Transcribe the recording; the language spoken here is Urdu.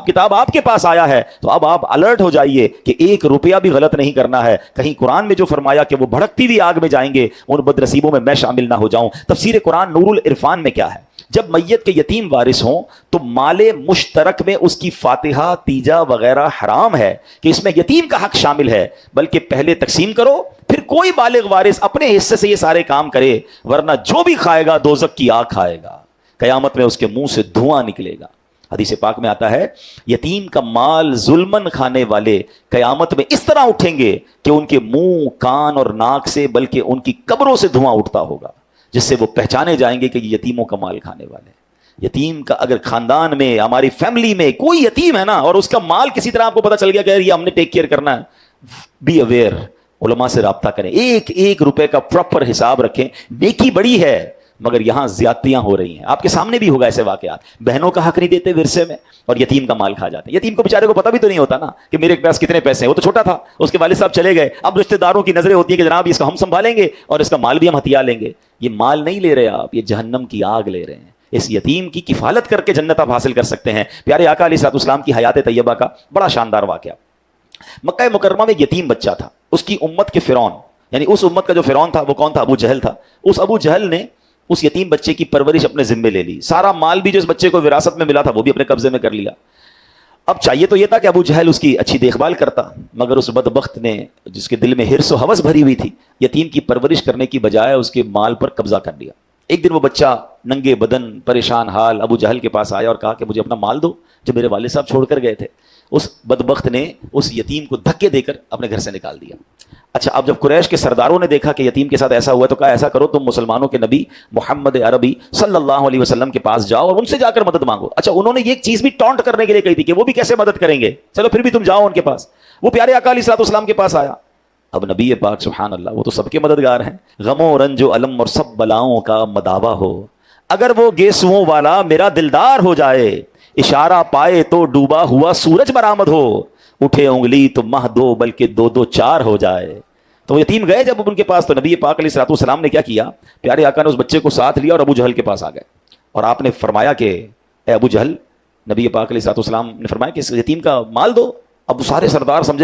حساب کتاب آپ کے پاس آیا ہے تو اب آپ الرٹ ہو جائیے کہ 1 روپیہ بھی غلط نہیں کرنا ہے. کہیں قرآن میں جو فرمایا کہ وہ بھڑکتی ہوئی آگ میں جائیں گے ان بدنصیبوں میں میں شامل نہ ہو جاؤں. تفسیر قرآن نور العرفان میں کیا ہے؟ جب میت کے یتیم وارث ہوں تو مال مشترک میں اس کی فاتحہ تیجا وغیرہ حرام ہے کہ اس میں یتیم کا حق شامل ہے، بلکہ پہلے تقسیم کرو پھر کوئی بالغ وارث اپنے حصے سے یہ سارے کام کرے، ورنہ جو بھی کھائے گا دوزخ کی آگ کھائے گا، قیامت میں اس کے منہ سے دھواں نکلے گا. حدیث پاک میں آتا ہے یتیم کا مال ظلمن کھانے والے قیامت میں اس طرح اٹھیں گے کہ ان کے منہ کان اور ناک سے بلکہ ان کی قبروں سے دھواں اٹھتا ہوگا، جس سے وہ پہچانے جائیں گے کہ یہ یتیموں کا مال کھانے والے ہیں. یتیم کا اگر خاندان میں ہماری فیملی میں کوئی یتیم ہے نا اور اس کا مال کسی طرح آپ کو پتا چل گیا کہ یہ ہم نے ٹیک کیئر کرنا ہے، بی اویئر، علماء سے رابطہ کریں، 1 روپے کا پراپر حساب رکھیں. نیکی بڑی ہے مگر یہاں زیادتیاں ہو رہی ہیں. آپ کے سامنے بھی ہوگا ایسے واقعات، بہنوں کا حق نہیں دیتے ورثے میں اور یتیم کا مال کھا جاتے ہیں. یتیم کو بیچارے کو پتہ بھی تو نہیں ہوتا نا کہ میرے پاس کتنے پیسے ہیں، وہ تو چھوٹا تھا، اس کے والد صاحب چلے گئے، اب رشتہ داروں کی نظریں ہوتی ہیں کہ جناب اس کو ہم سنبھالیں گے اور اس کا مال بھی ہم ہتھیا لیں گے. یہ مال نہیں لے رہے آپ، یہ جہنم کی آگ لے رہے ہیں. اس یتیم کی کفالت کر کے جنت آپ حاصل کر سکتے ہیں. پیارے آقا علیہ الصلوۃ والسلام کی حیات طیبہ کا بڑا شاندار واقعہ. مکہ مکرمہ میں ایک یتیم بچہ تھا، اس کی امت کے فرعون، یعنی اس امت کا جو فرعون تھا وہ کون تھا؟ ابو جہل تھا. اس ابو جہل نے اس یتیم بچے کی پرورش اپنے ذمے لے لی، سارا مال بھی جو اس بچے کو وراثت میں ملا تھا وہ بھی اپنے قبضے میں کر لیا. اب چاہیے تو یہ تھا کہ ابو جہل اس کی اچھی دیکھ بھال کرتا، مگر اس بدبخت نے جس کے دل میں حرص و ہوس بھری ہوئی تھی یتیم کی پرورش کرنے کی بجائے اس کے مال پر قبضہ کر لیا. ایک دن وہ بچہ ننگے بدن پریشان حال ابو جہل کے پاس آیا اور کہا کہ مجھے اپنا مال دو جو میرے والد صاحب چھوڑ کر گئے تھے. اس بدبخت نے اس یتیم کو دھکے دے کر اپنے گھر سے نکال دیا. اچھا، اب جب قریش کے سرداروں نے دیکھا کہ یتیم کے ساتھ ایسا ہوا تو کہا ایسا کرو تم مسلمانوں کے نبی محمد عربی صلی اللہ علیہ وسلم کے پاس جاؤ اور ان سے جا کر مدد مانگو. اچھا، انہوں نے یہ ایک چیز بھی ٹونٹ کرنے کے لیے کہی تھی کہ وہ بھی کیسے مدد کریں گے، چلو پھر بھی تم جاؤ ان کے پاس. وہ پیارے آقا علیہ الصلوۃ والسلام کے پاس آیا. اب نبی پاک سبحان اللہ وہ تو سب کے مددگار ہیں، غم و رنج و علم اور سب بلاؤں کا مداوا ہو، اگر وہ گیسوؤں والا میرا دلدار ہو جائے، اشارہ پائے تو ڈوبا ہوا سورج برآمد ہو، اٹھے انگلی تو مہ دو بلکہ 2 4 ہو جائے. تو یتیم گئے جب ان کے پاس تو نبی پاک علیہ الصلوۃ والسلام نے کیا کیا؟ پیارے آقا نے اس بچے کو ساتھ لیا اور ابو جہل کے پاس آ گئے اور آپ نے فرمایا کہ اے ابو جہل، نبی پاک علیہ الصلوۃ والسلام نے فرمایا کہ اس یتیم کا مال دو. اب سارے سردار سمجھے